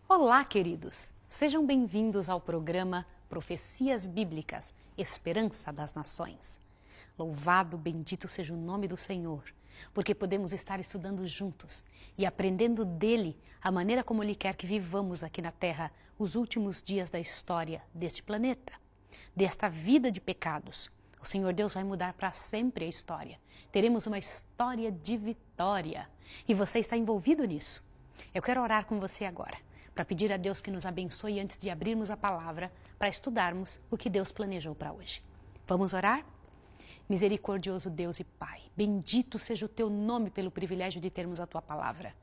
Olá, queridos! Sejam bem-vindos ao programa Profecias Bíblicas, Esperança das Nações. Louvado, bendito seja o nome do Senhor, porque podemos estar estudando juntos e aprendendo dele a maneira como ele quer que vivamos aqui na Terra os últimos dias da história deste planeta, desta vida de pecados. O Senhor Deus vai mudar para sempre a história. Teremos uma história de vitória e você está envolvido nisso. Eu quero orar com você agora, para pedir a Deus que nos abençoe antes de abrirmos a palavra para estudarmos o que Deus planejou para hoje. Vamos orar? Misericordioso Deus e Pai, bendito seja o Teu nome pelo privilégio de termos a Tua palavra.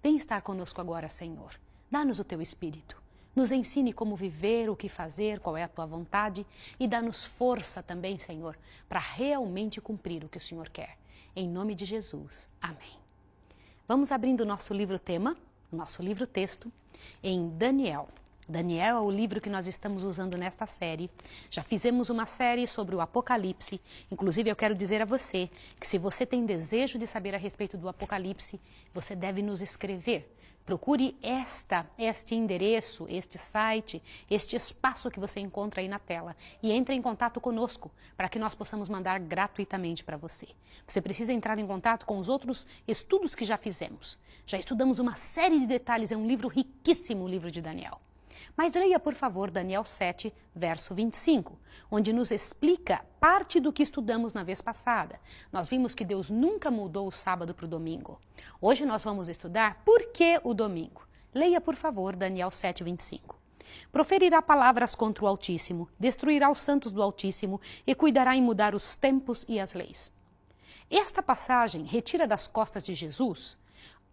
Vem estar conosco agora, Senhor. Dá-nos o Teu Espírito. Nos ensine como viver, o que fazer, qual é a Tua vontade e dá-nos força também, Senhor, para realmente cumprir o que o Senhor quer. Em nome de Jesus. Amém. Vamos abrindo o nosso livro-tema, o nosso livro-texto, em Daniel. Daniel é o livro que nós estamos usando nesta série. Já fizemos uma série sobre o Apocalipse. Inclusive, eu quero dizer a você que se você tem desejo de saber a respeito do Apocalipse, você deve nos escrever. Procure este endereço, este site, este espaço que você encontra aí na tela e entre em contato conosco para que nós possamos mandar gratuitamente para você. Você precisa entrar em contato com os outros estudos que já fizemos. Já estudamos uma série de detalhes, é um livro riquíssimo, o livro de Daniel. Mas leia, por favor, Daniel 7, verso 25, onde nos explica parte do que estudamos na vez passada. Nós vimos que Deus nunca mudou o sábado para o domingo. Hoje nós vamos estudar por que o domingo. Leia, por favor, Daniel 7, 25. Proferirá palavras contra o Altíssimo, destruirá os santos do Altíssimo e cuidará em mudar os tempos e as leis. Esta passagem retira das costas de Jesus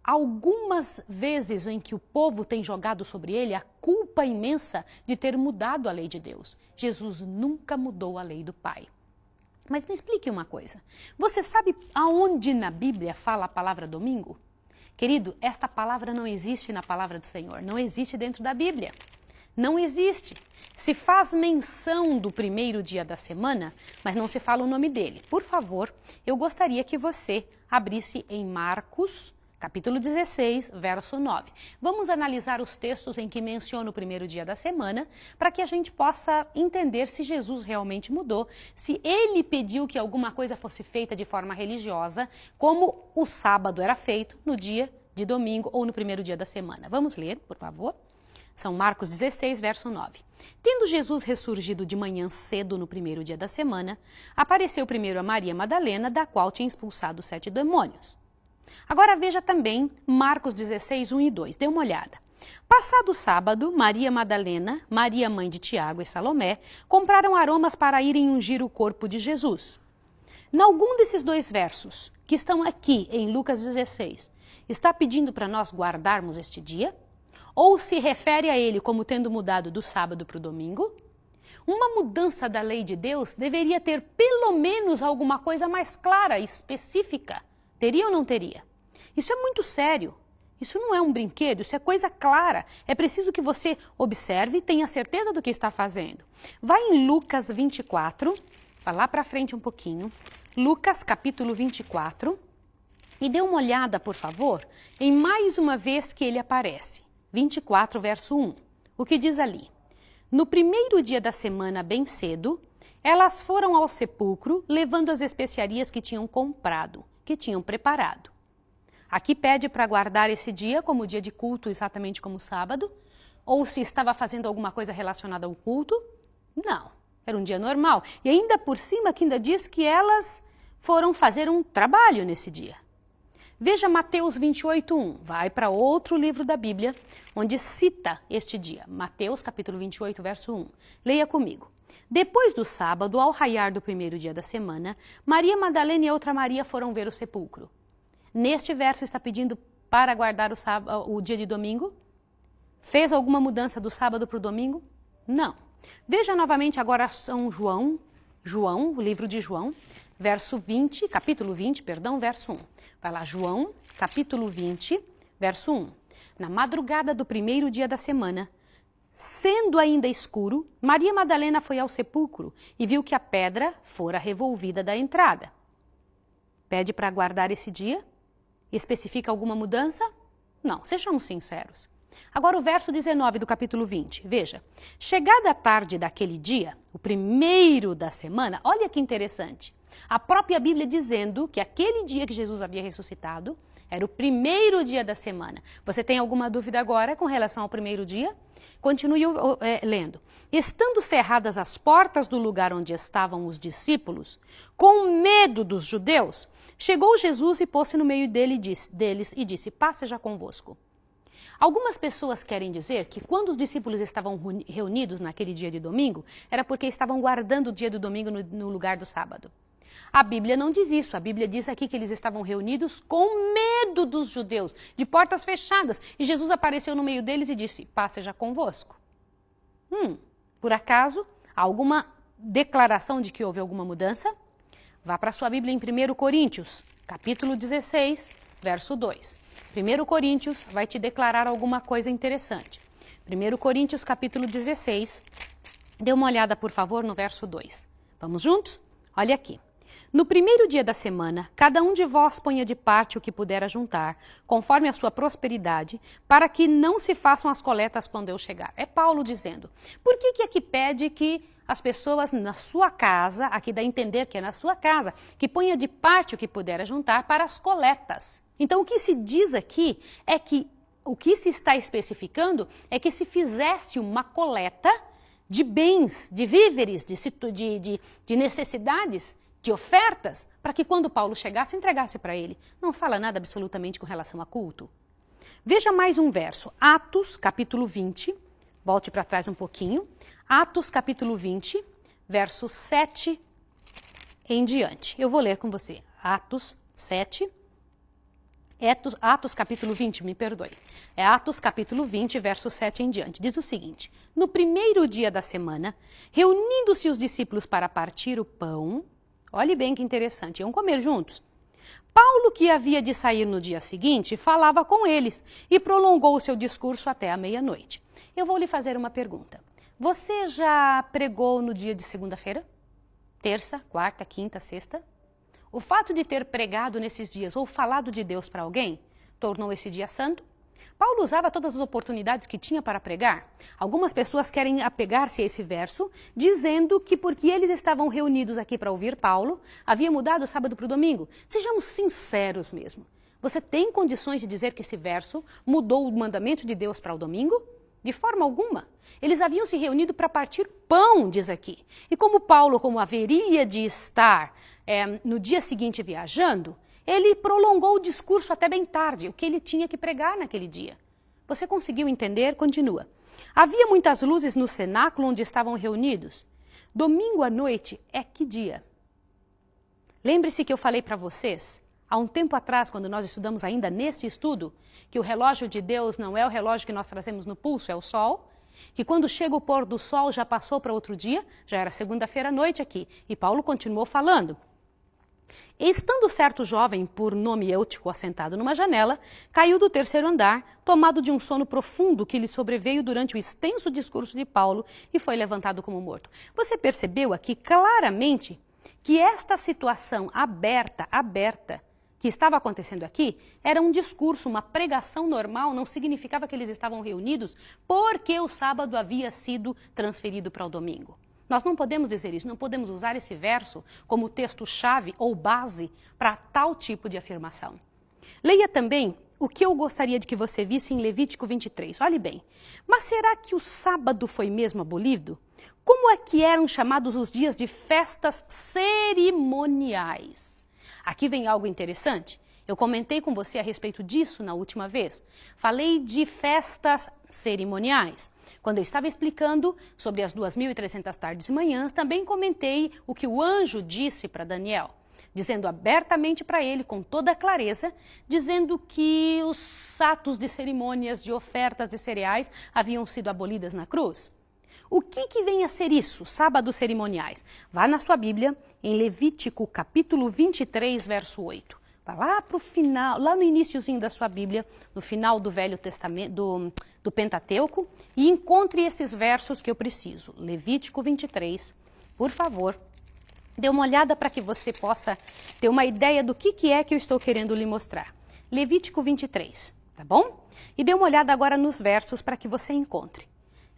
algumas vezes em que o povo tem jogado sobre ele a culpa imensa de ter mudado a lei de Deus. Jesus nunca mudou a lei do Pai. Mas me explique uma coisa. Você sabe aonde na Bíblia fala a palavra domingo? Querido, esta palavra não existe na palavra do Senhor. Não existe dentro da Bíblia. Não existe. Se faz menção do primeiro dia da semana, mas não se fala o nome dele. Por favor, eu gostaria que você abrisse em Marcos, capítulo 16, verso 9. Vamos analisar os textos em que menciona o primeiro dia da semana, para que a gente possa entender se Jesus realmente mudou, se ele pediu que alguma coisa fosse feita de forma religiosa, como o sábado era feito no dia de domingo ou no primeiro dia da semana. Vamos ler, por favor? São Marcos 16, verso 9. Tendo Jesus ressurgido de manhã cedo no primeiro dia da semana, apareceu primeiro a Maria Madalena, da qual tinha expulsado 7 demônios. Agora veja também Marcos 16, 1 e 2. Dê uma olhada. Passado o sábado, Maria Madalena, Maria mãe de Tiago e Salomé, compraram aromas para irem ungir o corpo de Jesus. Em algum desses dois versos, que estão aqui em Lucas 16, está pedindo para nós guardarmos este dia? Ou se refere a ele como tendo mudado do sábado para o domingo? Uma mudança da lei de Deus deveria ter pelo menos alguma coisa mais clara e específica. Teria ou não teria? Isso é muito sério. Isso não é um brinquedo, isso é coisa clara. É preciso que você observe e tenha certeza do que está fazendo. Vai em Lucas 24, vai lá para frente um pouquinho. Lucas capítulo 24. E dê uma olhada, por favor, em mais uma vez que ele aparece. 24, verso 1. O que diz ali? No primeiro dia da semana, bem cedo, elas foram ao sepulcro, levando as especiarias que tinham comprado, que tinham preparado. Aqui pede para guardar esse dia como dia de culto, exatamente como sábado, ou se estava fazendo alguma coisa relacionada ao culto. Não, era um dia normal. E ainda por cima, que ainda diz que elas foram fazer um trabalho nesse dia. Veja Mateus 28, 1. Vai para outro livro da Bíblia, onde cita este dia. Mateus capítulo 28, verso 1. Leia comigo. Depois do sábado, ao raiar do primeiro dia da semana, Maria Madalena e outra Maria foram ver o sepulcro. Neste verso está pedindo para guardar o dia de domingo? Fez alguma mudança do sábado para o domingo? Não. Veja novamente agora São João, o livro de João, capítulo 20, verso 1. Vai lá, João, capítulo 20, verso 1. Na madrugada do primeiro dia da semana, sendo ainda escuro, Maria Madalena foi ao sepulcro e viu que a pedra fora revolvida da entrada. Pede para guardar esse dia? Especifica alguma mudança? Não, sejamos sinceros. Agora o verso 19 do capítulo 20, veja. Chegada a tarde daquele dia, o primeiro da semana, olha que interessante. A própria Bíblia dizendo que aquele dia que Jesus havia ressuscitado era o primeiro dia da semana. Você tem alguma dúvida agora com relação ao primeiro dia? Continue lendo. Estando cerradas as portas do lugar onde estavam os discípulos, com medo dos judeus, chegou Jesus e pôs-se no meio deles e disse, paz seja convosco. Algumas pessoas querem dizer que quando os discípulos estavam reunidos naquele dia de domingo, era porque estavam guardando o dia do domingo no lugar do sábado. A Bíblia não diz isso, a Bíblia diz aqui que eles estavam reunidos com medo dos judeus, de portas fechadas, e Jesus apareceu no meio deles e disse, paz seja convosco. Por acaso, há alguma declaração de que houve alguma mudança? Vá para a sua Bíblia em 1 Coríntios, capítulo 16, verso 2. 1 Coríntios vai te declarar alguma coisa interessante. 1 Coríntios, capítulo 16, dê uma olhada, por favor, no verso 2. Vamos juntos? Olha aqui. No primeiro dia da semana, cada um de vós ponha de parte o que puder ajuntar, conforme a sua prosperidade, para que não se façam as coletas quando eu chegar. É Paulo dizendo. Por que aqui pede que as pessoas na sua casa, aqui dá a entender que é na sua casa, que ponha de parte o que puder ajuntar para as coletas? Então o que se diz aqui é que o que se está especificando é que se fizesse uma coleta de bens, de víveres, de necessidades, de ofertas, para que quando Paulo chegasse, entregasse para ele. Não fala nada absolutamente com relação a culto. Veja mais um verso, Atos, capítulo 20, volte para trás um pouquinho, Atos, capítulo 20, verso 7 em diante. Eu vou ler com você, Atos 7, Atos capítulo 20, me perdoe. É Atos capítulo 20, verso 7 em diante. Diz o seguinte, no primeiro dia da semana, reunindo-se os discípulos para partir o pão, olhe bem que interessante, iam comer juntos. Paulo, que havia de sair no dia seguinte, falava com eles e prolongou o seu discurso até a meia-noite. Eu vou lhe fazer uma pergunta. Você já pregou no dia de segunda-feira? Terça, quarta, quinta, sexta? O fato de ter pregado nesses dias ou falado de Deus para alguém tornou esse dia santo? Paulo usava todas as oportunidades que tinha para pregar. Algumas pessoas querem apegar-se a esse verso, dizendo que porque eles estavam reunidos aqui para ouvir Paulo, havia mudado o sábado para o domingo. Sejamos sinceros mesmo. Você tem condições de dizer que esse verso mudou o mandamento de Deus para o domingo? De forma alguma. Eles haviam se reunido para partir pão, diz aqui. E como Paulo, como haveria de estar no dia seguinte viajando, ele prolongou o discurso até bem tarde, o que ele tinha que pregar naquele dia. Você conseguiu entender? Continua. Havia muitas luzes no cenáculo onde estavam reunidos. Domingo à noite é que dia? Lembre-se que eu falei para vocês, há um tempo atrás, quando nós estudamos ainda nesse estudo, que o relógio de Deus não é o relógio que nós trazemos no pulso, é o sol, que quando chega o pôr do sol já passou para outro dia, já era segunda-feira à noite aqui, e Paulo continuou falando. Estando certo jovem, por nome Eutico, assentado numa janela, caiu do terceiro andar, tomado de um sono profundo que lhe sobreveio durante o extenso discurso de Paulo e foi levantado como morto. Você percebeu aqui claramente que esta situação aberta, que estava acontecendo aqui, era um discurso, uma pregação normal, não significava que eles estavam reunidos porque o sábado havia sido transferido para o domingo. Nós não podemos dizer isso, não podemos usar esse verso como texto-chave ou base para tal tipo de afirmação. Leia também o que eu gostaria de que você visse em Levítico 23. Olhe bem, mas será que o sábado foi mesmo abolido? Como é que eram chamados os dias de festas cerimoniais? Aqui vem algo interessante. Eu comentei com você a respeito disso na última vez. Falei de festas cerimoniais. Quando eu estava explicando sobre as 2.300 tardes e manhãs, também comentei o que o anjo disse para Daniel, dizendo abertamente para ele, com toda a clareza, dizendo que os atos de cerimônias de ofertas de cereais haviam sido abolidas na cruz. O que vem a ser isso, sábados cerimoniais? Vá na sua Bíblia, em Levítico capítulo 23, verso 8. Vá lá para o final, lá no iniciozinho da sua Bíblia, no final do Velho Testamento, do Pentateuco, e encontre esses versos que eu preciso. Levítico 23, por favor, dê uma olhada para que você possa ter uma ideia do que é que eu estou querendo lhe mostrar. Levítico 23, tá bom? E dê uma olhada agora nos versos para que você encontre.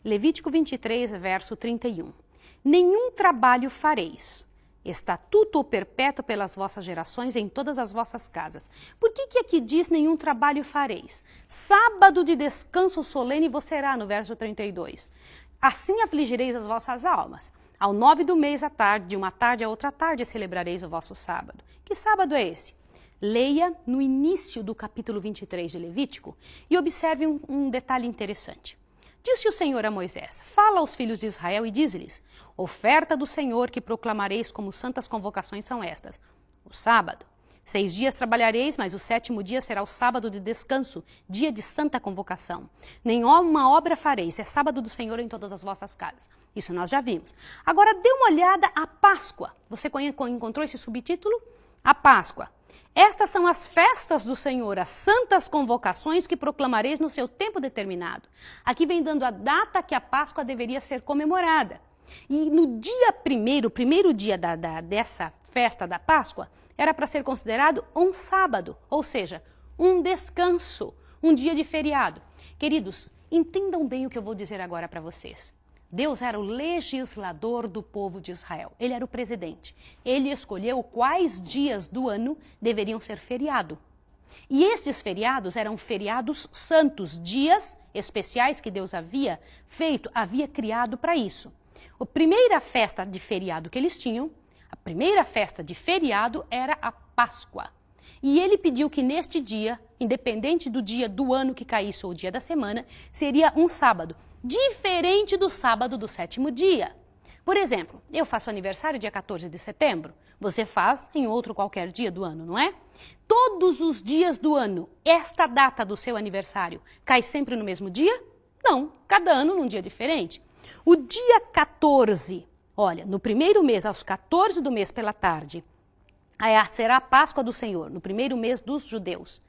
Levítico 23, verso 31. Nenhum trabalho fareis, estatuto perpétuo pelas vossas gerações em todas as vossas casas. Por que aqui diz nenhum trabalho fareis? Sábado de descanso solene vos será, no verso 32. Assim afligireis as vossas almas. Ao 9 do mês à tarde, de uma tarde a outra tarde, celebrareis o vosso sábado. Que sábado é esse? Leia no início do capítulo 23 de Levítico e observe um detalhe interessante. Disse o Senhor a Moisés, fala aos filhos de Israel e diz-lhes, oferta do Senhor que proclamareis como santas convocações são estas. O sábado. 6 dias trabalhareis, mas o 7º dia será o sábado de descanso, dia de santa convocação. Nenhuma obra fareis, é sábado do Senhor em todas as vossas casas. Isso nós já vimos. Agora dê uma olhada à Páscoa. Você encontrou esse subtítulo? A Páscoa. Estas são as festas do Senhor, as santas convocações que proclamareis no seu tempo determinado. Aqui vem dando a data que a Páscoa deveria ser comemorada. E no dia primeiro, o primeiro dia dessa festa da Páscoa, era para ser considerado um sábado, ou seja, um descanso, um dia de feriado. Queridos, entendam bem o que eu vou dizer agora para vocês. Deus era o legislador do povo de Israel. Ele era o presidente. Ele escolheu quais dias do ano deveriam ser feriado. E estes feriados eram feriados santos, dias especiais que Deus havia criado para isso. A primeira festa de feriado que eles tinham, a primeira festa de feriado era a Páscoa. E ele pediu que neste dia, independente do dia do ano que caísse ou o dia da semana, seria um sábado, diferente do sábado do 7º dia. Por exemplo, eu faço aniversário dia 14 de setembro, você faz em outro qualquer dia do ano, não é? Todos os dias do ano, esta data do seu aniversário cai sempre no mesmo dia? Não, cada ano num dia diferente. O dia 14, olha, no primeiro mês, aos 14 do mês pela tarde, será a Páscoa do Senhor, no primeiro mês dos judeus.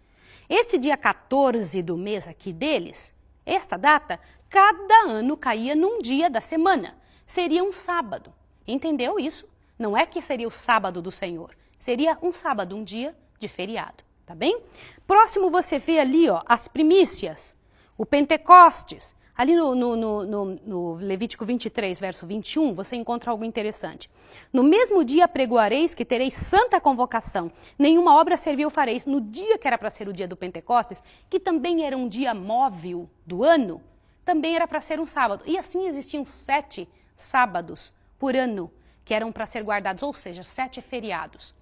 Este dia 14 do mês aqui deles, esta data, cada ano caía num dia da semana. Seria um sábado. Entendeu isso? Não é que seria o sábado do Senhor. Seria um sábado, um dia de feriado. Tá bem? Próximo você vê ali, ó, as primícias, o Pentecostes. Ali no Levítico 23, verso 21, você encontra algo interessante. No mesmo dia pregoareis que tereis santa convocação, nenhuma obra servil fareis. No dia que era para ser o dia do Pentecostes, que também era um dia móvel do ano, também era para ser um sábado. E assim existiam 7 sábados por ano que eram para ser guardados, ou seja, 7 feriados.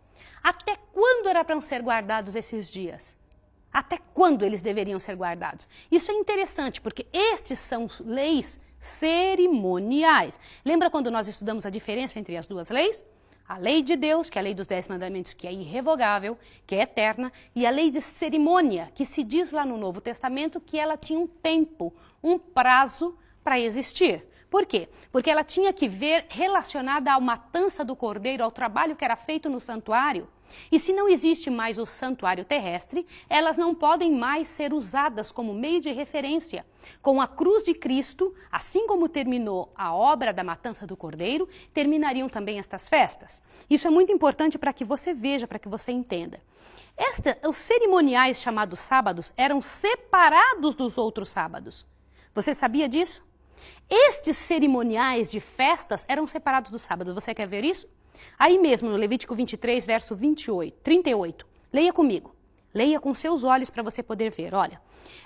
Até quando era para ser guardados esses dias? Até quando eles deveriam ser guardados? Isso é interessante, porque estes são leis cerimoniais. Lembra quando nós estudamos a diferença entre as duas leis? A lei de Deus, que é a lei dos 10 mandamentos, que é irrevogável, que é eterna, e a lei de cerimônia, que se diz lá no Novo Testamento que ela tinha um tempo, um prazo para existir. Por quê? Porque ela tinha que ver relacionada à matança do cordeiro, ao trabalho que era feito no santuário. E se não existe mais o santuário terrestre, elas não podem mais ser usadas como meio de referência. Com a cruz de Cristo, assim como terminou a obra da matança do cordeiro, terminariam também estas festas. Isso é muito importante para que você veja, para que você entenda. Os cerimoniais chamados sábados eram separados dos outros sábados. Você sabia disso? Estes cerimoniais de festas eram separados do sábado. Você quer ver isso? Aí mesmo, no Levítico 23, verso 38. Leia comigo. Leia com seus olhos para você poder ver. Olha,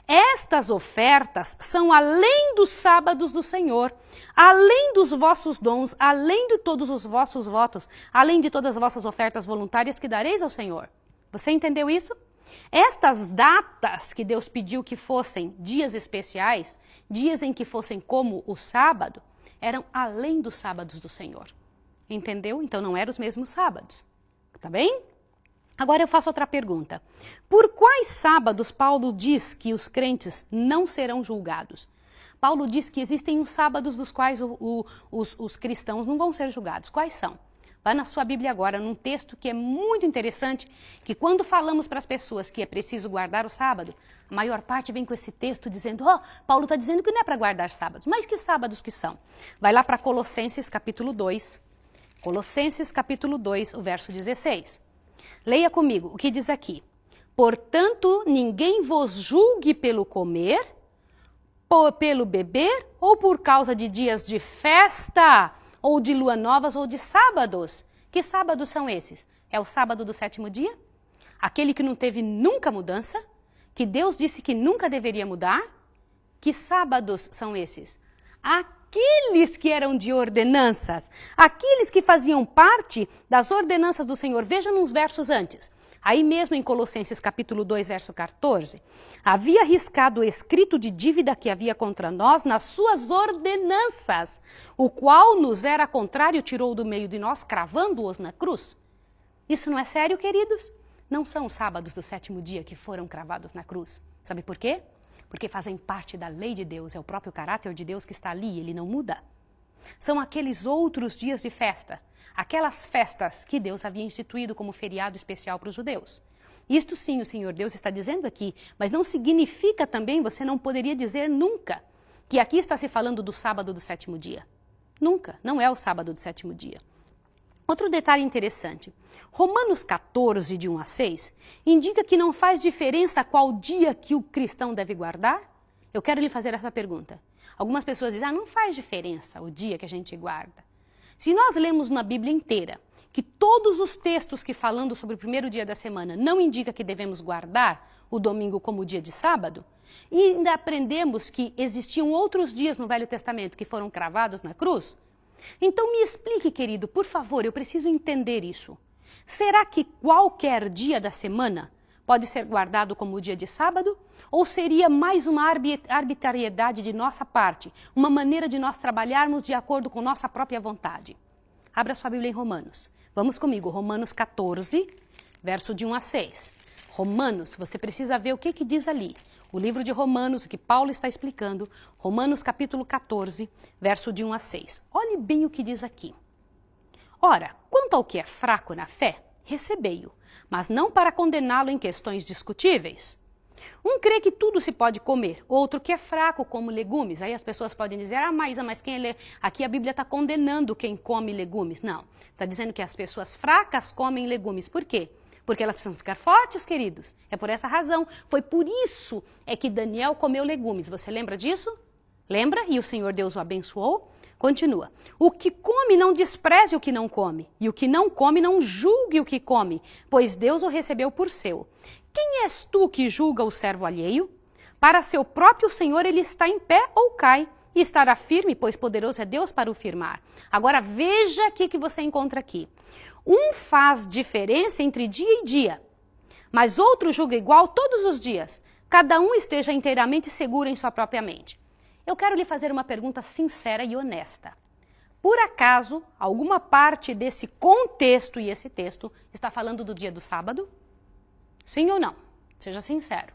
estas ofertas são além dos sábados do Senhor, além dos vossos dons, além de todos os vossos votos, além de todas as vossas ofertas voluntárias que dareis ao Senhor. Você entendeu isso? Estas datas que Deus pediu que fossem dias especiais, dias em que fossem como o sábado, eram além dos sábados do Senhor. Entendeu? Então não eram os mesmos sábados. Tá bem? Agora eu faço outra pergunta. Por quais sábados Paulo diz que os crentes não serão julgados? Paulo diz que existem uns sábados dos quais os cristãos não vão ser julgados. Quais são? Vá na sua Bíblia agora, num texto que é muito interessante, que quando falamos para as pessoas que é preciso guardar o sábado, a maior parte vem com esse texto dizendo, Paulo está dizendo que não é para guardar sábados. Mas que sábados que são? Vai lá para Colossenses capítulo 2. Colossenses capítulo 2, o verso 16. Leia comigo o que diz aqui. Portanto, ninguém vos julgue pelo comer, pelo beber, ou por causa de dias de festa, ou de lua novas, ou de sábados. Que sábados são esses? É o sábado do 7º dia? Aquele que não teve nunca mudança? Que Deus disse que nunca deveria mudar? Que sábados são esses? Aqueles que eram de ordenanças, aqueles que faziam parte das ordenanças do Senhor. Veja nos versos antes. Aí mesmo em Colossenses capítulo 2, verso 14, havia riscado o escrito de dívida que havia contra nós nas suas ordenanças, o qual nos era contrário, tirou do meio de nós, cravando-os na cruz. Isso não é sério, queridos? Não são os sábados do 7º dia que foram cravados na cruz. Sabe por quê? Porque fazem parte da lei de Deus, é o próprio caráter de Deus que está ali, ele não muda. São aqueles outros dias de festa, aquelas festas que Deus havia instituído como feriado especial para os judeus. Isto sim o Senhor Deus está dizendo aqui, mas não significa também, você não poderia dizer nunca, que aqui está se falando do sábado do 7º dia. Nunca, não é o sábado do 7º dia. Outro detalhe interessante, Romanos 14, de 1 a 6, indica que não faz diferença qual dia que o cristão deve guardar? Eu quero lhe fazer essa pergunta. Algumas pessoas dizem, não faz diferença o dia que a gente guarda. Se nós lemos na Bíblia inteira que todos os textos que falando sobre o primeiro dia da semana não indicam que devemos guardar o domingo como dia de sábado, e ainda aprendemos que existiam outros dias no Velho Testamento que foram cravados na cruz, então me explique, querido, por favor, eu preciso entender isso. Será que qualquer dia da semana pode ser guardado como dia de sábado? Ou seria mais uma arbitrariedade de nossa parte, uma maneira de nós trabalharmos de acordo com nossa própria vontade? Abra sua Bíblia em Romanos. Vamos comigo, Romanos 14, verso de 1 a 6. Romanos, você precisa ver o que diz ali. O livro de Romanos, o que Paulo está explicando, Romanos capítulo 14, verso de 1 a 6. Olhe bem o que diz aqui. Ora, quanto ao que é fraco na fé, recebei-o, mas não para condená-lo em questões discutíveis. Um crê que tudo se pode comer, outro que é fraco como legumes. Aí as pessoas podem dizer, mas quem aqui a Bíblia está condenando quem come legumes. Não, está dizendo que as pessoas fracas comem legumes. Por quê? Porque elas precisam ficar fortes, queridos. É por essa razão. Foi por isso que Daniel comeu legumes. Você lembra disso? Lembra? E o Senhor Deus o abençoou? Continua. O que come não despreze o que não come, e o que não come não julgue o que come, pois Deus o recebeu por seu. Quem és tu que julga o servo alheio? Para seu próprio Senhor ele está em pé ou cai, e estará firme, pois poderoso é Deus para o firmar. Agora veja o que você encontra aqui. Um faz diferença entre dia e dia, mas outro julga igual todos os dias. Cada um esteja inteiramente seguro em sua própria mente. Eu quero lhe fazer uma pergunta sincera e honesta. Por acaso, alguma parte desse contexto e esse texto está falando do dia do sábado? Sim ou não? Seja sincero.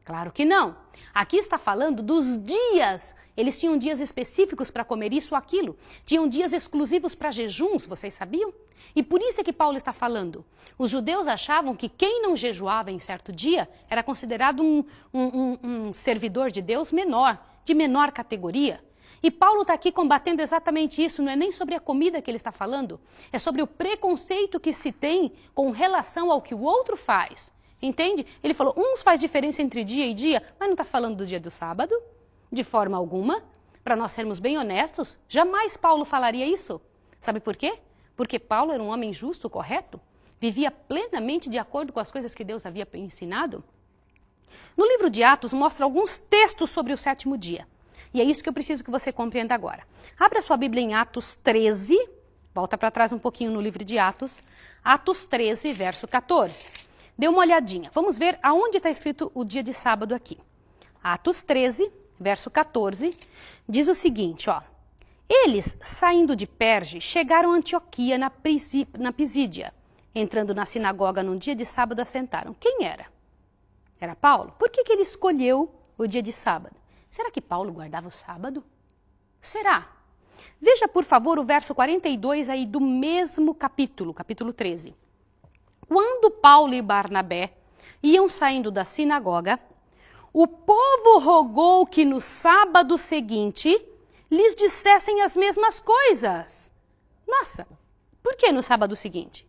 Claro que não. Aqui está falando dos dias. Eles tinham dias específicos para comer isso ou aquilo. Tinham dias exclusivos para jejuns, vocês sabiam? E por isso é que Paulo está falando. Os judeus achavam que quem não jejuava em certo dia era considerado um servidor de Deus menor, de menor categoria. E Paulo está aqui combatendo exatamente isso, não é nem sobre a comida que ele está falando, é sobre o preconceito que se tem com relação ao que o outro faz. Entende? Ele falou, uns faz diferença entre dia e dia, mas não está falando do dia do sábado, de forma alguma. Para nós sermos bem honestos, jamais Paulo falaria isso. Sabe por quê? Porque Paulo era um homem justo, correto, vivia plenamente de acordo com as coisas que Deus havia ensinado. No livro de Atos mostra alguns textos sobre o 7º dia. E é isso que eu preciso que você compreenda agora. Abra sua Bíblia em Atos 13, volta para trás um pouquinho no livro de Atos, Atos 13, verso 14. Dê uma olhadinha. Vamos ver aonde está escrito o dia de sábado aqui. Atos 13, verso 14, diz o seguinte, ó. Eles, saindo de Perge, chegaram a Antioquia na Pisídia. Entrando na sinagoga num dia de sábado, assentaram. Quem era? Era Paulo. Por que ele escolheu o dia de sábado? Será que Paulo guardava o sábado? Será? Veja, por favor, o verso 42 aí do mesmo capítulo, capítulo 13. Quando Paulo e Barnabé iam saindo da sinagoga, o povo rogou que no sábado seguinte lhes dissessem as mesmas coisas. Nossa, por que no sábado seguinte?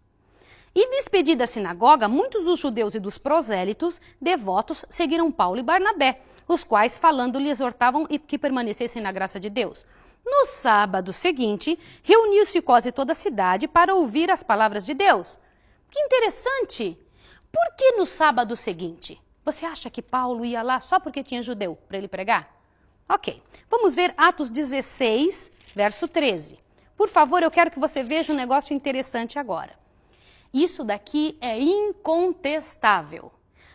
E despedida a sinagoga, muitos dos judeus e dos prosélitos devotos seguiram Paulo e Barnabé, os quais, falando, lhe exortavam que permanecessem na graça de Deus. No sábado seguinte, reuniu-se quase toda a cidade para ouvir as palavras de Deus. Que interessante! Por que no sábado seguinte? Você acha que Paulo ia lá só porque tinha judeu para ele pregar? Ok, vamos ver Atos 16, verso 13. Por favor, eu quero que você veja um negócio interessante agora. Isso daqui é incontestável.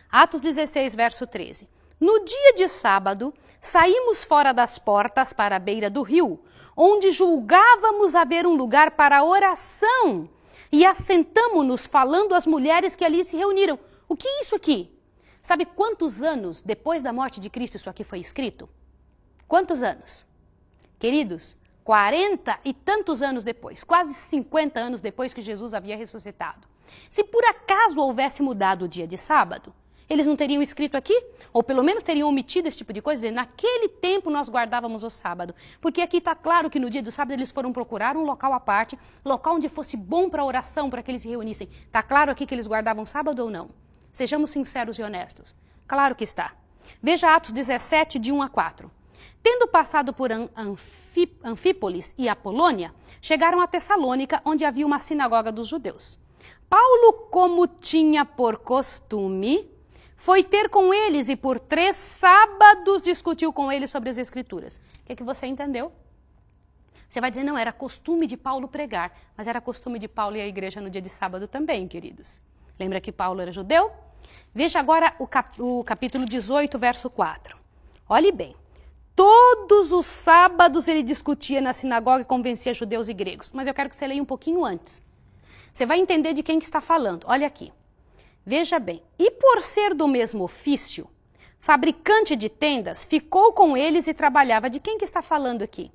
Atos 16, verso 13. No dia de sábado, saímos fora das portas para a beira do rio, onde julgávamos haver um lugar para oração, e assentamo-nos falando às mulheres que ali se reuniram. O que é isso aqui? Sabe quantos anos depois da morte de Cristo isso aqui foi escrito? Quantos anos? Queridos, 40 e tantos anos depois, quase 50 anos depois que Jesus havia ressuscitado. Se por acaso houvesse mudado o dia de sábado, eles não teriam escrito aqui? Ou pelo menos teriam omitido esse tipo de coisa, dizendo, naquele tempo nós guardávamos o sábado. Porque aqui está claro que no dia do sábado eles foram procurar um local à parte, local onde fosse bom para oração, para que eles se reunissem. Está claro aqui que eles guardavam sábado ou não? Sejamos sinceros e honestos. Claro que está. Veja Atos 17, de 1 a 4. Tendo passado por Anfípolis e Apolônia, chegaram a Tessalônica, onde havia uma sinagoga dos judeus. Paulo, como tinha por costume, foi ter com eles e por 3 sábados discutiu com eles sobre as Escrituras. O que você entendeu? Você vai dizer, não, era costume de Paulo pregar, mas era costume de Paulo ir à igreja no dia de sábado também, queridos. Lembra que Paulo era judeu? Veja agora o capítulo 18, verso 4. Olhe bem. Todos os sábados ele discutia na sinagoga e convencia judeus e gregos. Mas eu quero que você leia um pouquinho antes. Você vai entender de quem que está falando. Olha aqui. Veja bem. E por ser do mesmo ofício, fabricante de tendas, ficou com eles e trabalhava. De quem que está falando aqui?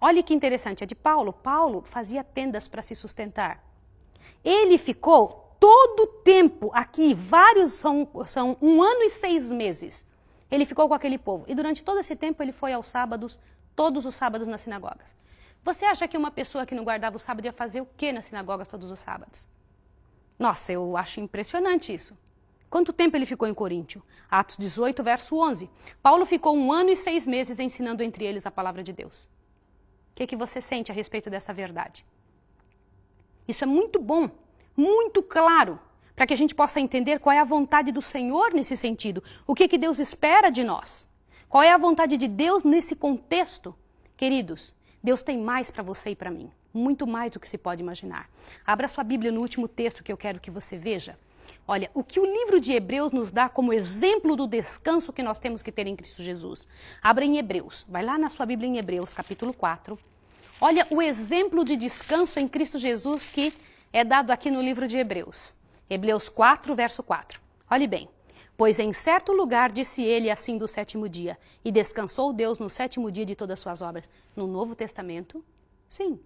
Olha que interessante. É de Paulo. Paulo fazia tendas para se sustentar. Ele ficou todo o tempo aqui, são 1 ano e 6 meses. Ele ficou com aquele povo. E durante todo esse tempo ele foi aos sábados, todos os sábados nas sinagogas. Você acha que uma pessoa que não guardava o sábado ia fazer o quê nas sinagogas todos os sábados? Nossa, eu acho impressionante isso. Quanto tempo ele ficou em Coríntio? Atos 18, verso 11. Paulo ficou 1 ano e 6 meses ensinando entre eles a palavra de Deus. O que você sente a respeito dessa verdade? Isso é muito bom, muito claro, para que a gente possa entender qual é a vontade do Senhor nesse sentido. O que Deus espera de nós? Qual é a vontade de Deus nesse contexto? Queridos, Deus tem mais para você e para mim. Muito mais do que se pode imaginar. Abra sua Bíblia no último texto que eu quero que você veja. Olha, o que o livro de Hebreus nos dá como exemplo do descanso que nós temos que ter em Cristo Jesus. Abra em Hebreus. Vai lá na sua Bíblia em Hebreus, capítulo 4. Olha o exemplo de descanso em Cristo Jesus que é dado aqui no livro de Hebreus. Hebreus 4, verso 4. Olhe bem. Pois em certo lugar disse ele assim do 7º dia, e descansou Deus no 7º dia de todas as suas obras. No Novo Testamento, sim.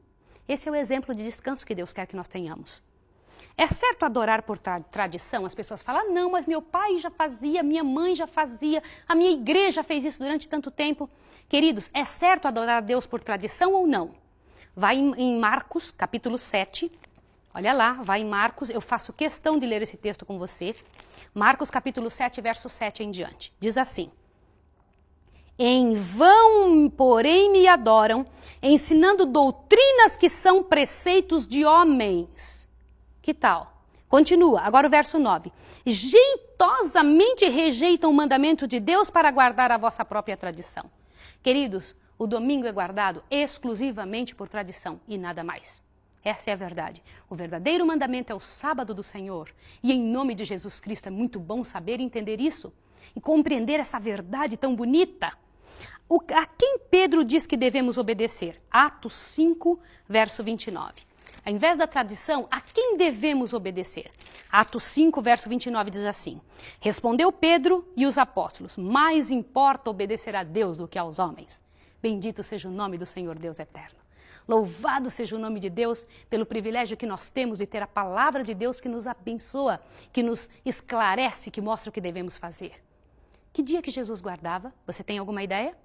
Esse é o exemplo de descanso que Deus quer que nós tenhamos. É certo adorar por tradição? As pessoas falam, não, mas meu pai já fazia, minha mãe já fazia, a minha igreja fez isso durante tanto tempo. Queridos, é certo adorar a Deus por tradição ou não? Vai em Marcos, capítulo 7. Olha lá, vai em Marcos, eu faço questão de ler esse texto com você. Marcos capítulo 7, verso 7 em diante. Diz assim. Em vão, porém, me adoram, ensinando doutrinas que são preceitos de homens. Que tal? Continua, agora o verso 9. Jeitosamente rejeitam o mandamento de Deus para guardar a vossa própria tradição. Queridos, o domingo é guardado exclusivamente por tradição e nada mais. Essa é a verdade. O verdadeiro mandamento é o sábado do Senhor. E em nome de Jesus Cristo é muito bom saber e entender isso. E compreender essa verdade tão bonita. A quem Pedro diz que devemos obedecer? Atos 5, verso 29. Ao invés da tradição, a quem devemos obedecer? Atos 5, verso 29 diz assim. Respondeu Pedro e os apóstolos. Mais importa obedecer a Deus do que aos homens. Bendito seja o nome do Senhor Deus eterno. Louvado seja o nome de Deus pelo privilégio que nós temos de ter a palavra de Deus que nos abençoa, que nos esclarece, que mostra o que devemos fazer. Que dia que Jesus guardava? Você tem alguma ideia?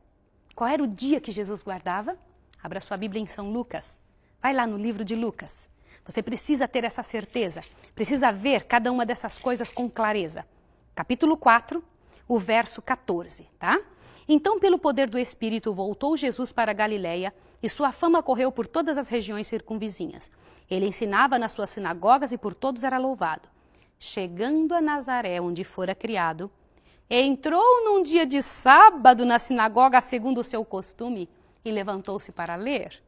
Qual era o dia que Jesus guardava? Abra sua Bíblia em São Lucas. Vai lá no livro de Lucas. Você precisa ter essa certeza, precisa ver cada uma dessas coisas com clareza. Capítulo 4, o verso 14, tá? Então, pelo poder do Espírito, voltou Jesus para a Galiléia e sua fama correu por todas as regiões circunvizinhas. Ele ensinava nas suas sinagogas e por todos era louvado. Chegando a Nazaré, onde fora criado, entrou num dia de sábado na sinagoga, segundo o seu costume, e levantou-se para ler.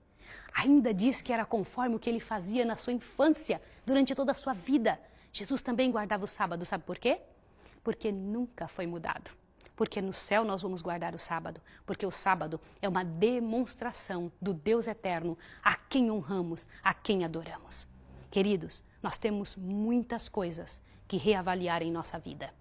Ainda diz que era conforme o que ele fazia na sua infância, durante toda a sua vida. Jesus também guardava o sábado, sabe por quê? Porque nunca foi mudado. Porque no céu nós vamos guardar o sábado. Porque o sábado é uma demonstração do Deus eterno, a quem honramos, a quem adoramos. Queridos, nós temos muitas coisas que reavaliar em nossa vida.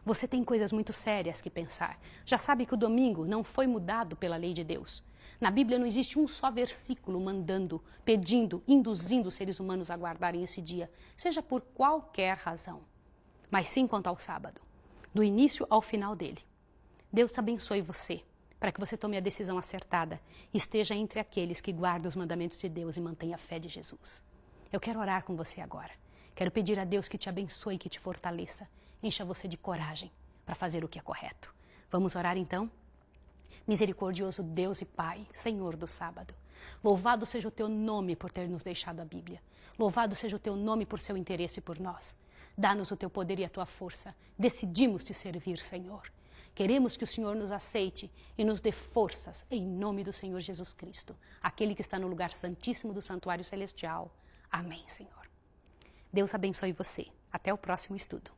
Você tem coisas muito sérias que pensar. Já sabe que o domingo não foi mudado pela lei de Deus. Na Bíblia não existe um só versículo mandando, pedindo, induzindo os seres humanos a guardarem esse dia, seja por qualquer razão. Mas sim quanto ao sábado, do início ao final dele. Deus abençoe você, para que você tome a decisão acertada e esteja entre aqueles que guardam os mandamentos de Deus e mantenha a fé de Jesus. Eu quero orar com você agora. Quero pedir a Deus que te abençoe e que te fortaleça. Encha você de coragem para fazer o que é correto. Vamos orar então? Misericordioso Deus e Pai, Senhor do sábado, louvado seja o teu nome por ter nos deixado a Bíblia. Louvado seja o teu nome por seu interesse por nós. Dá-nos o teu poder e a tua força. Decidimos te servir, Senhor. Queremos que o Senhor nos aceite e nos dê forças em nome do Senhor Jesus Cristo, aquele que está no lugar santíssimo do santuário celestial. Amém, Senhor. Deus abençoe você. Até o próximo estudo.